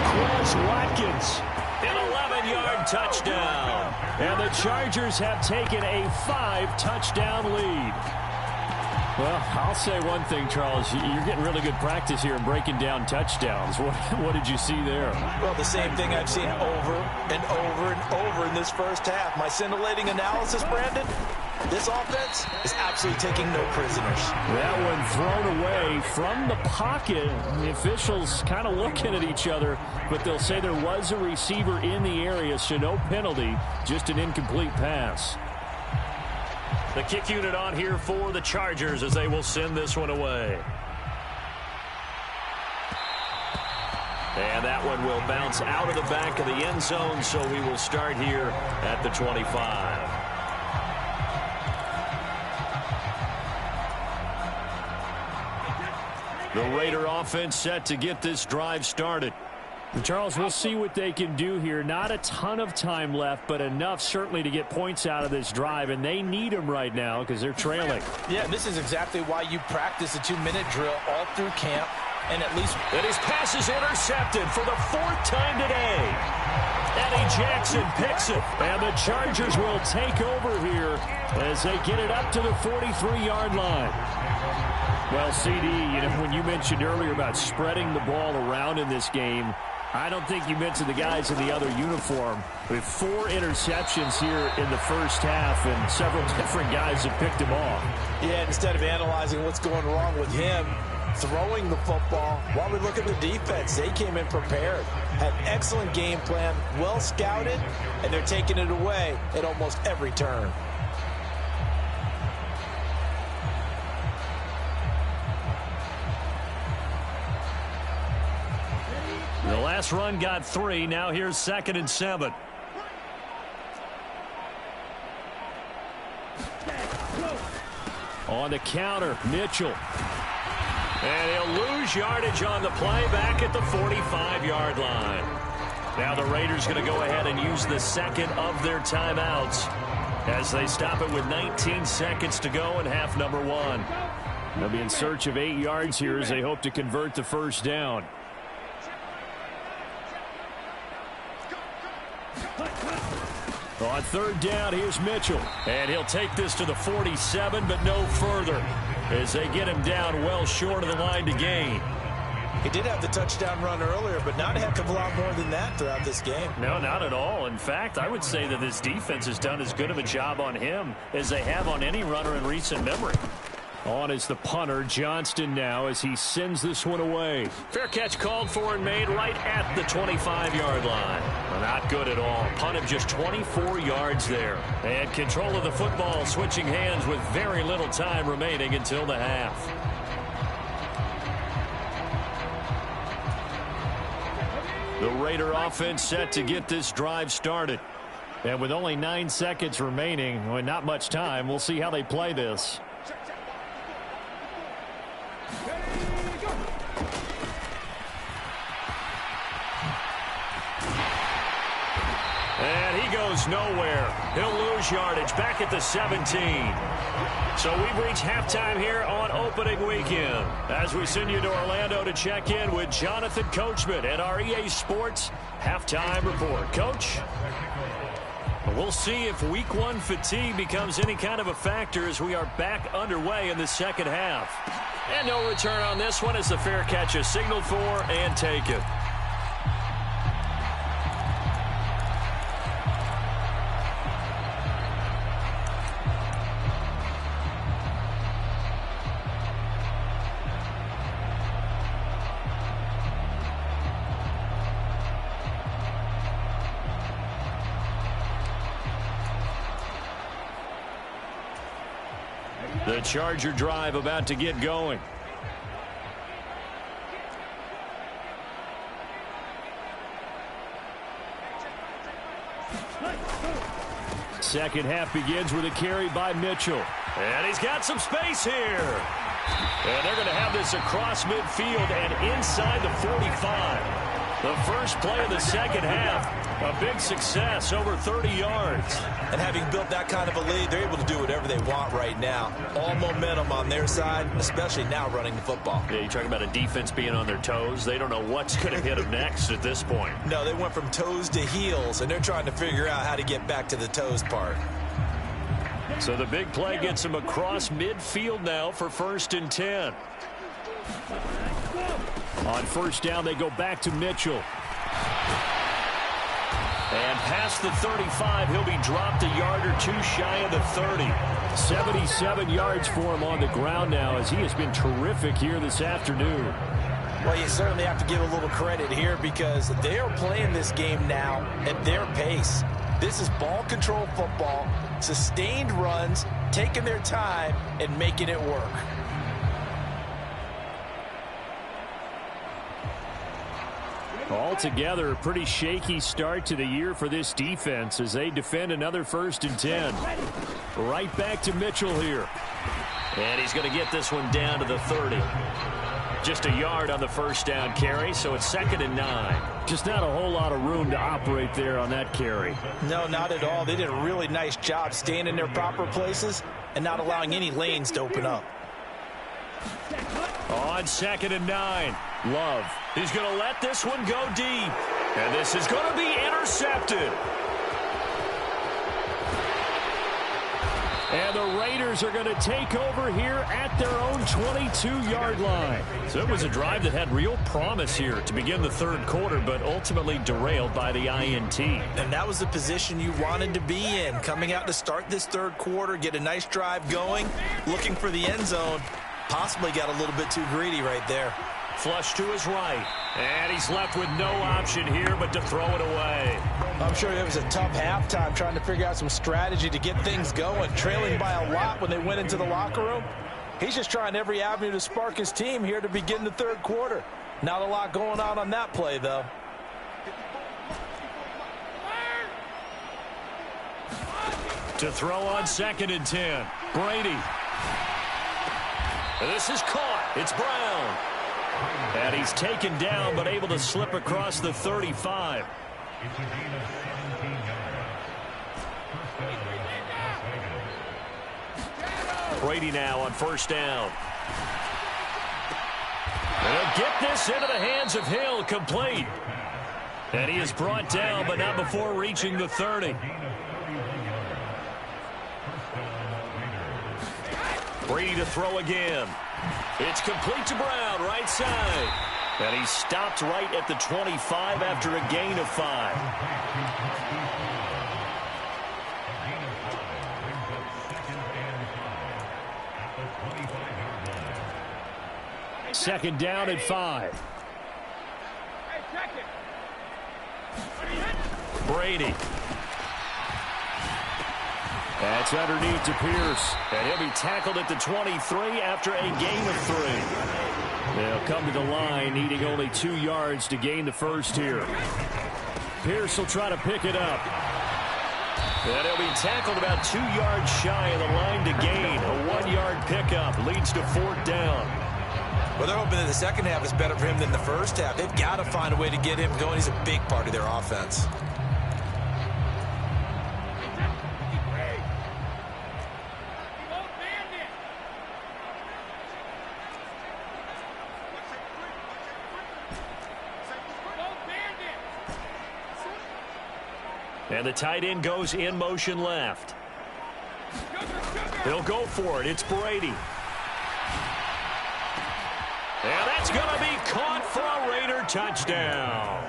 Chris Watkins, an 11-yard touchdown. And the Chargers have taken a 5-touchdown lead. Well, I'll say one thing, Charles. You're getting really good practice here in breaking down touchdowns. What did you see there? Well, the same thing I've seen over and over and over in this first half. My scintillating analysis, Brandon, this offense is absolutely taking no prisoners. That one thrown away from the pocket. The officials kind of looking at each other, but they'll say there was a receiver in the area, so no penalty, just an incomplete pass. The kick unit on here for the Chargers as they will send this one away. And that one will bounce out of the back of the end zone, so we will start here at the 25. The Raider offense set to get this drive started. Charles, we'll see what they can do here. Not a ton of time left, but enough certainly to get points out of this drive, and they need them right now because they're trailing. Yeah, this is exactly why you practice a 2-minute drill all through camp, and at least... And his pass is intercepted for the 4th time today. Eddie Jackson picks it, and the Chargers will take over here as they get it up to the 43-yard line. Well, CD, you know, when you mentioned earlier about spreading the ball around in this game, I don't think you mentioned the guys in the other uniform. With 4 interceptions here in the first half, and several different guys have picked him off. Yeah, instead of analyzing what's going wrong with him, throwing the football, while we look at the defense, they came in prepared, had an excellent game plan, well scouted, and they're taking it away at almost every turn. The last run got 3. Now here's 2nd and 7. On the counter, Mitchell. And he'll lose yardage on the play back at the 45-yard line. Now the Raiders going to go ahead and use the 2nd of their timeouts as they stop it with 19 seconds to go in half number 1. They'll be in search of 8 yards here as they hope to convert the first down. On 3rd down, here's Mitchell. And he'll take this to the 47, but no further as they get him down well short of the line to gain. He did have the touchdown run earlier, but not a heck of a lot more than that throughout this game. No, not at all. In fact, I would say that this defense has done as good of a job on him as they have on any runner in recent memory. On is the punter, Johnston, now as he sends this one away. Fair catch called for and made right at the 25-yard line. Not good at all. Punt of just 24 yards there. And control of the football, switching hands with very little time remaining until the half. The Raider offense set to get this drive started. And with only 9 seconds remaining, and not much time, we'll see how they play this. And he goes nowhere. He'll lose yardage back at the 17. So we've reached halftime here on opening weekend as we send you to Orlando to check in with Jonathan Coachman at our EA Sports Halftime Report. Coach? We'll see if week one fatigue becomes any kind of a factor as we are back underway in the second half. And no return on this one as the fair catch is signaled for and taken. The Charger drive about to get going. Second half begins with a carry by Mitchell. And he's got some space here. And they're going to have this across midfield and inside the 45. The first play of the second half, a big success, over 30 yards. And having built that kind of a lead, they're able to do whatever they want right now. All momentum on their side, especially now running the football. Yeah, you're talking about a defense being on their toes. They don't know what's going to hit them next at this point. No, they went from toes to heels, and they're trying to figure out how to get back to the toes part. So the big play gets them across midfield now for 1st and 10. On first down, they go back to Mitchell. And past the 35, he'll be dropped a yard or two shy of the 30. 77 yards for him on the ground now as he has been terrific here this afternoon. Well, you certainly have to give a little credit here because they are playing this game now at their pace. This is ball control football, sustained runs, taking their time and making it work. Altogether, a pretty shaky start to the year for this defense as they defend another 1st and 10. Right back to Mitchell here. And he's going to get this one down to the 30. Just a yard on the first down carry, so it's 2nd and 9. Just not a whole lot of room to operate there on that carry. No, not at all. They did a really nice job staying in their proper places and not allowing any lanes to open up. On 2nd and 9, Love. He's going to let this one go deep. And this is going to be intercepted. And the Raiders are going to take over here at their own 22-yard line. So it was a drive that had real promise here to begin the third quarter, but ultimately derailed by the INT. And that was the position you wanted to be in, coming out to start this third quarter, get a nice drive going, looking for the end zone. Possibly got a little bit too greedy right there. Flush to his right. And he's left with no option here but to throw it away. I'm sure it was a tough halftime trying to figure out some strategy to get things going. Trailing by a lot when they went into the locker room. He's just trying every avenue to spark his team here to begin the third quarter. Not a lot going on that play, though. To throw on 2nd and 10. Brady. This is caught. It's Brown. And he's taken down but able to slip across the 35. Brady now on first down. And he'll get this into the hands of Hill, complete. And he is brought down but not before reaching the 30. Brady to throw again. It's complete to Brown, right side. And he's stopped right at the 25 after a gain of 5. Second down and 5. Brady. That's underneath to Pierce. And he'll be tackled at the 23 after a gain of 3. They'll come to the line, needing only 2 yards to gain the first here. Pierce will try to pick it up. And he'll be tackled about 2 yards shy of the line to gain. A 1-yard pickup leads to 4th down. Well, they're hoping that the second half is better for him than the first half. They've got to find a way to get him going. He's a big part of their offense. And the tight end goes in motion left. He'll go for it. It's Brady. And that's going to be caught for a Raider touchdown.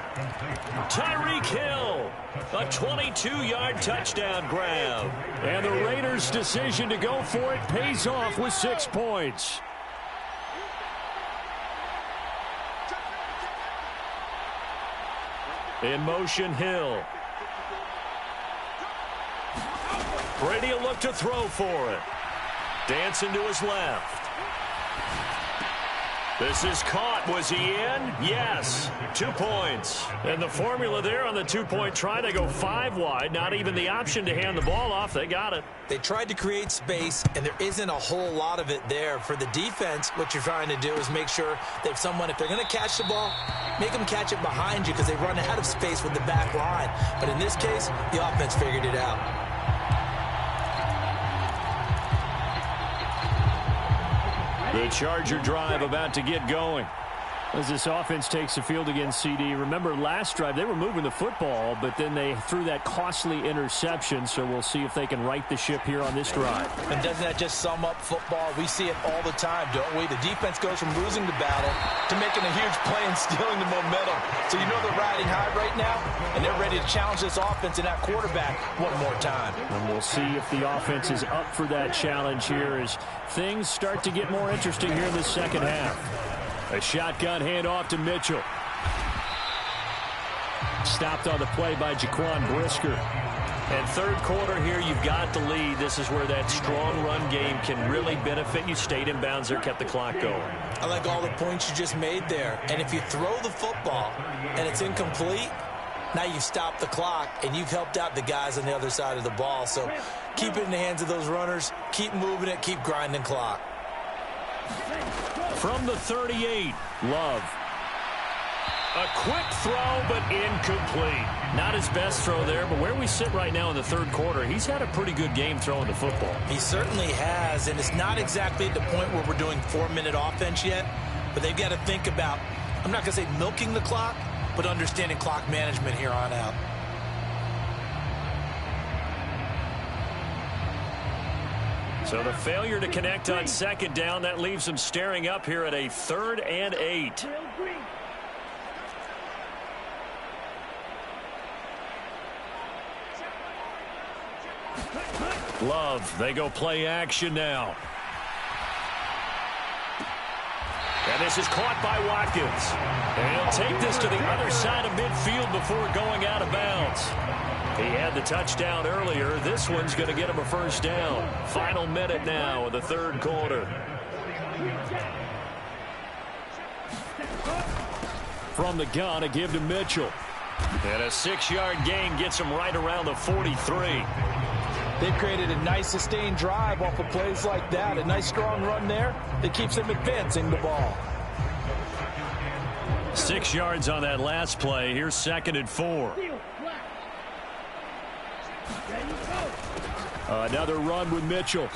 Tyreek Hill, a 22-yard touchdown grab. And the Raiders' decision to go for it pays off with 6 points. In motion, Hill. Brady will look to throw for it. Dancing to his left. This is caught. Was he in? Yes. 2 points. And the formula there on the 2-point try, they go 5 wide. Not even the option to hand the ball off. They got it. They tried to create space, and there isn't a whole lot of it there. For the defense, what you're trying to do is make sure that someone, if they're going to catch the ball, make them catch it behind you because they run out of space with the back line. But in this case, the offense figured it out. The Charger drive about to get going as this offense takes the field against CD. Remember, last drive, they were moving the football, but then they threw that costly interception, so we'll see if they can right the ship here on this drive. And doesn't that just sum up football? We see it all the time, don't we? The defense goes from losing the battle to making a huge play and stealing the momentum. So you know they're riding high right now, and they're ready to challenge this offense and that quarterback one more time. And we'll see if the offense is up for that challenge here as things start to get more interesting here in the second half. A shotgun handoff to Mitchell. Stopped on the play by Jaquan Brisker. And third quarter here, you've got the lead. This is where that strong run game can really benefit you. Stayed in bounds there, kept the clock going. I like all the points you just made there. And if you throw the football and it's incomplete, now you've stopped the clock and you've helped out the guys on the other side of the ball. So keep it in the hands of those runners. Keep moving it. Keep grinding clock. From the 38, Love. A quick throw, but incomplete. Not his best throw there, but where we sit right now in the third quarter, he's had a pretty good game throwing the football. He certainly has, and it's not exactly at the point where we're doing 4-minute offense yet, but they've got to think about, I'm not going to say milking the clock, but understanding clock management here on out. So the failure to connect on second down, that leaves them staring up here at a 3rd and 8. Love, they go play action now. And this is caught by Watkins. And he'll take this to the other side of midfield before going out of bounds. He had the touchdown earlier. This one's going to get him a first down. Final minute now of the third quarter. From the gun, a give to Mitchell. And a 6-yard gain gets him right around the 43. They've created a nice sustained drive off of plays like that. A nice strong run there that keeps them advancing the ball. 6 yards on that last play. Here's 2nd and 4. Another run with Mitchell.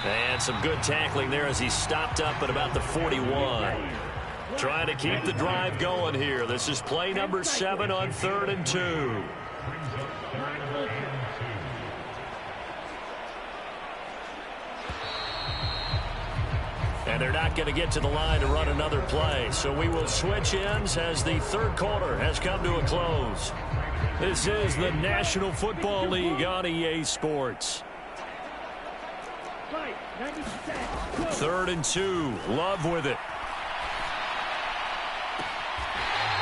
And some good tackling there as he stopped up at about the 41. Trying to keep the drive going here. This is play number 7 on 3rd and 2. And they're not going to get to the line to run another play. So we will switch ends as the third quarter has come to a close. This is the National Football League on EA Sports. 3rd and 2. Love with it.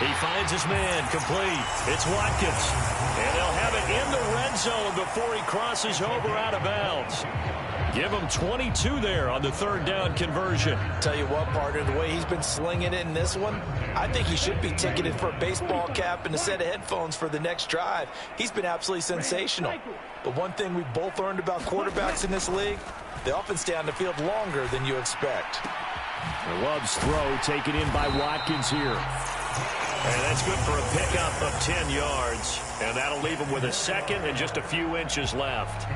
He finds his man, complete. It's Watkins. And they'll have it in the red zone before he crosses over out of bounds. Give him 22 there on the third down conversion. Tell you what, partner, the way he's been slinging it in this one, I think he should be ticketed for a baseball cap and a set of headphones for the next drive. He's been absolutely sensational. But one thing we've both learned about quarterbacks in this league, they often stay on the field longer than you expect. Love's throw taken in by Watkins here. And that's good for a pickup of 10 yards. And that'll leave him with a second and just a few inches left.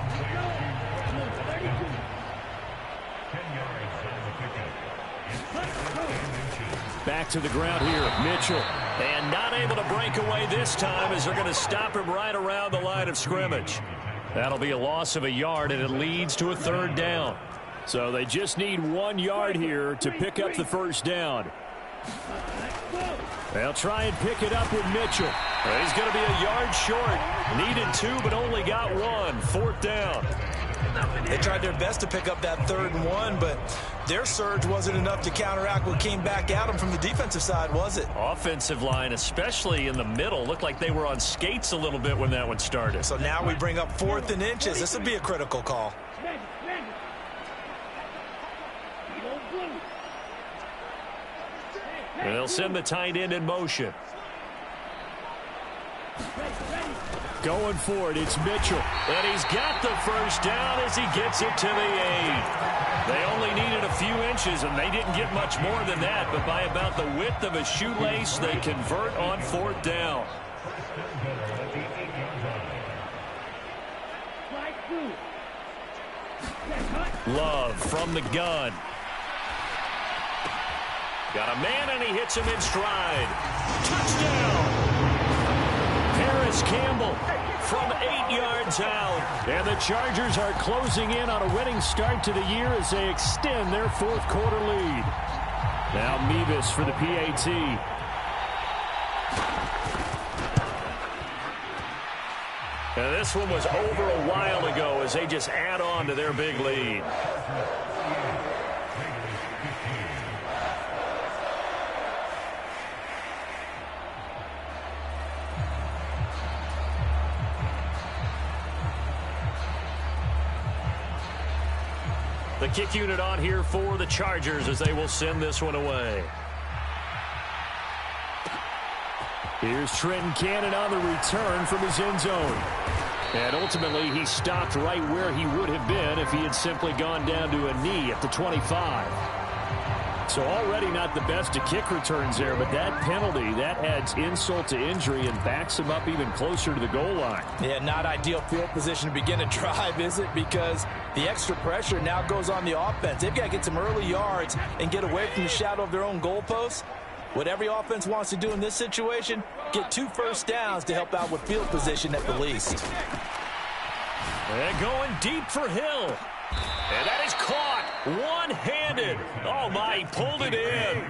Back to the ground here, Mitchell. And not able to break away this time as they're going to stop him right around the line of scrimmage. That'll be a loss of a yard, and it leads to a third down. So they just need 1 yard here to pick up the first down. They'll try and pick it up with Mitchell. He's going to be a yard short. Needed 2, but only got 1. Fourth down. They tried their best to pick up that 3rd and 1, but their surge wasn't enough to counteract what came back at them from the defensive side, was it? Offensive line, especially in the middle, looked like they were on skates a little bit when that one started. So now we bring up 4th and inches. This would be a critical call. And they'll send the tight end in motion. Going for it, it's Mitchell. And he's got the first down as he gets it to the 8. They only needed a few inches, and they didn't get much more than that. But by about the width of a shoelace, they convert on 4th down. Love from the gun. Got a man, and he hits him in stride. Touchdown! Harris Campbell from 8 yards out. And the Chargers are closing in on a winning start to the year as they extend their 4th quarter lead. Now Mevis for the PAT. And this one was over a while ago as they just add on to their big lead. The kick unit on here for the Chargers as they will send this one away. Here's Trenton Cannon on the return from his end zone. And ultimately, he stopped right where he would have been if he had simply gone down to a knee at the 25. So already not the best of kick returns there, but that penalty, that adds insult to injury and backs him up even closer to the goal line. Yeah, not ideal field position to begin a drive, is it? Because the extra pressure now goes on the offense. They've got to get some early yards and get away from the shadow of their own goalposts. What every offense wants to do in this situation, get 2 first downs to help out with field position at the least. And going deep for Hill. And that is caught one-handed. Oh, my, he pulled it in.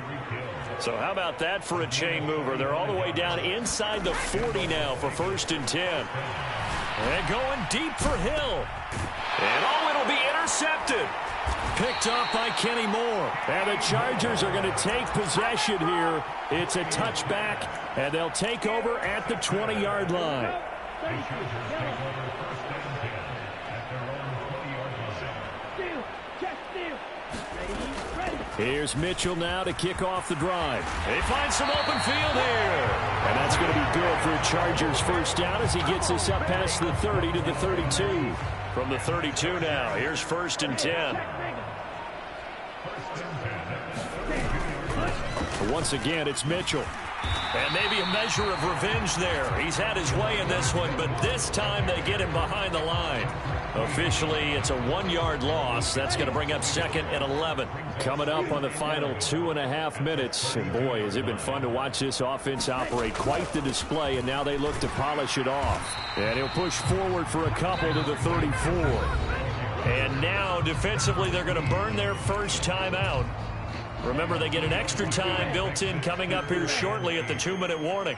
So how about that for a chain mover? They're all the way down inside the 40 now for 1st and 10. And going deep for Hill. And oh, it'll be intercepted. Picked up by Kenny Moore. And the Chargers are going to take possession here. It's a touchback, and they'll take over at the 20-yard line. Here's Mitchell now to kick off the drive. They find some open field here. And that's going to be good for a Chargers first down as he gets this up past the 30 to the 32. From the 32 now, here's 1st and 10. Once again, it's Mitchell. And maybe a measure of revenge there. He's had his way in this one, but this time they get him behind the line. Officially, it's a 1-yard loss. That's going to bring up 2nd and 11. Coming up on the final 2.5 minutes. And boy, has it been fun to watch this offense operate. Quite the display, and now they look to polish it off. And he'll push forward for a couple to the 34. And now, defensively, they're going to burn their first time out. Remember, they get an extra time built in coming up here shortly at the 2-minute warning.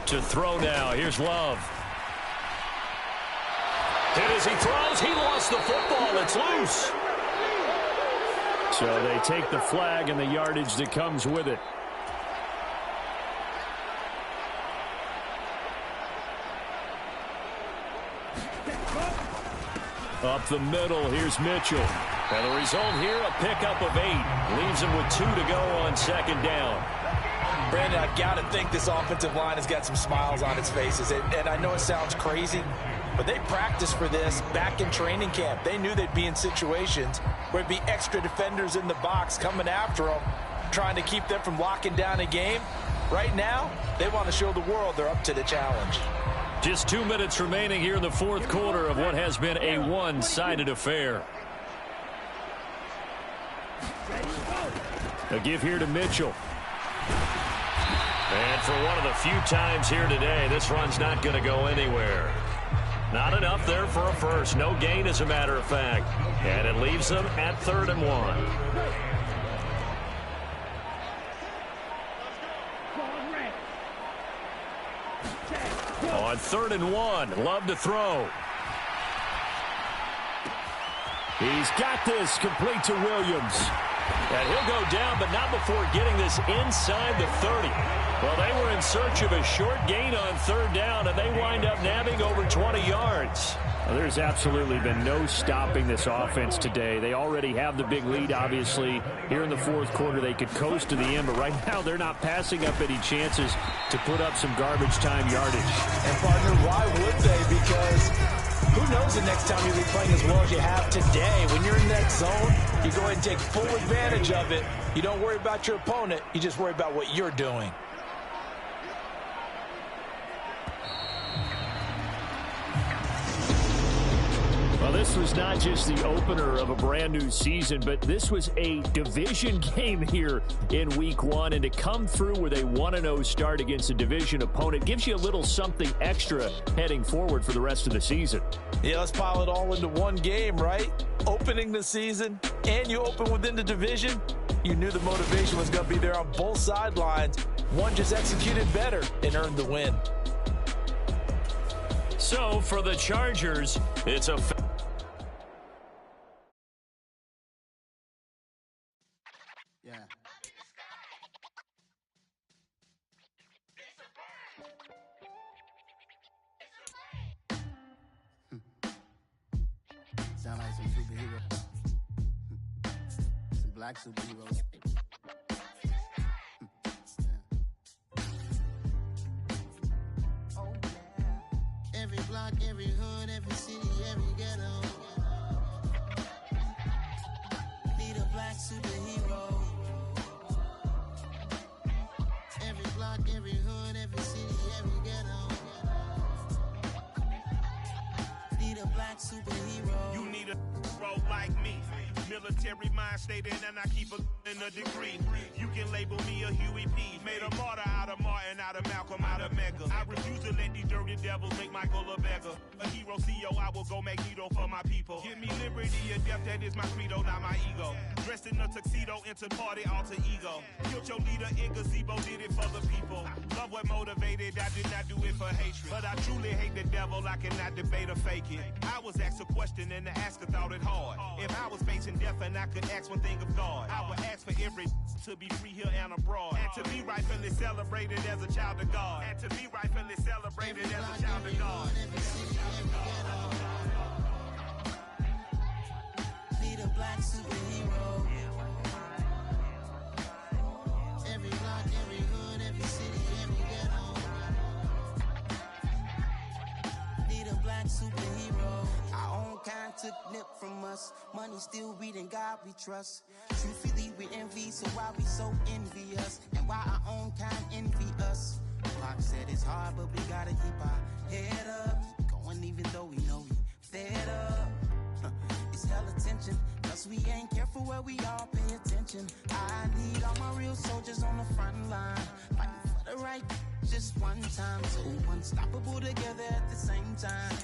To throw now. Here's Love. And as he throws, he lost the football. It's loose. So they take the flag and the yardage that comes with it. Up the middle, here's Mitchell. And the result here, a pickup of 8. Leaves him with 2 to go on second down. Brandon, I've got to think this offensive line has got some smiles on its faces. And I know it sounds crazy, but they practiced for this back in training camp. They knew they'd be in situations where it'd be extra defenders in the box coming after them, trying to keep them from locking down a game. Right now, they want to show the world they're up to the challenge. Just 2 minutes remaining here in the fourth quarter of what has been a one-sided affair. A give here to Mitchell. And for one of the few times here today, this run's not going to go anywhere. Not enough there for a first. No gain, as a matter of fact. And it leaves them at 3rd and 1. On 3rd and 1, Love to throw. He's got this complete to Williams. And he'll go down, but not before getting this inside the 30. Well, they were in search of a short gain on 3rd down, and they wind up nabbing over 20 yards. Well, there's absolutely been no stopping this offense today. They already have the big lead, obviously. Here in the fourth quarter, they could coast to the end, but right now they're not passing up any chances to put up some garbage time yardage. And, partner, why would they? Because who knows the next time you'll be playing as well as you have today. When you're in that zone, you go ahead and take full advantage of it. You don't worry about your opponent. You just worry about what you're doing. Well, this was not just the opener of a brand new season, but this was a division game here in week 1. And to come through with a 1-0 start against a division opponent gives you a little something extra heading forward for the rest of the season. Yeah, let's pile it all into one game, right? Opening the season, and you open within the division. You knew the motivation was going to be there on both sidelines. One just executed better and earned the win. So for the Chargers, it's a... Yeah. Sound like some superheroes. Some black superheroes. Oh, yeah. Every block, every hood, every city, every ghetto. Need a black superhero. Every block, every hood, every city, every ghetto. Need a black superhero. You need a hero like me. Military mind stated, and I keep in a degree. You can label me a Huey P. Made a martyr out of Martin, out of Malcolm, out of Mega. I refuse to let these dirty devils make Michael a beggar. A hero CEO, I will go Magneto for my people. Give me liberty or death, that is my credo, not my ego. Dressed in a tuxedo, into party, alter ego. Killed your leader in gazebo, did it for the people. Love what motivated, I did not do it for hatred. But I truly hate the devil, I cannot debate or fake it. I was asked a question and the asker thought it hard. If I was facing death and I could ask one thing of God, I would ask for every to be free here and abroad, and to be rightfully celebrated as a child of God, and to be rightfully celebrated as a child of God. Need a black superhero. Every block, every hood, every city, every ghetto. Need a black superhero. Our own kind took nip from us. Money still reading God we trust. Truthfully we envy, so why we so envious? And why our own kind envy us? Pac said it's hard, but we gotta keep our head up. Going even though we know we fed up. It's hella tension, cause we ain't careful where we all pay attention. I need all my real soldiers on the front line, fighting for the right just one time. So unstoppable together at the same time.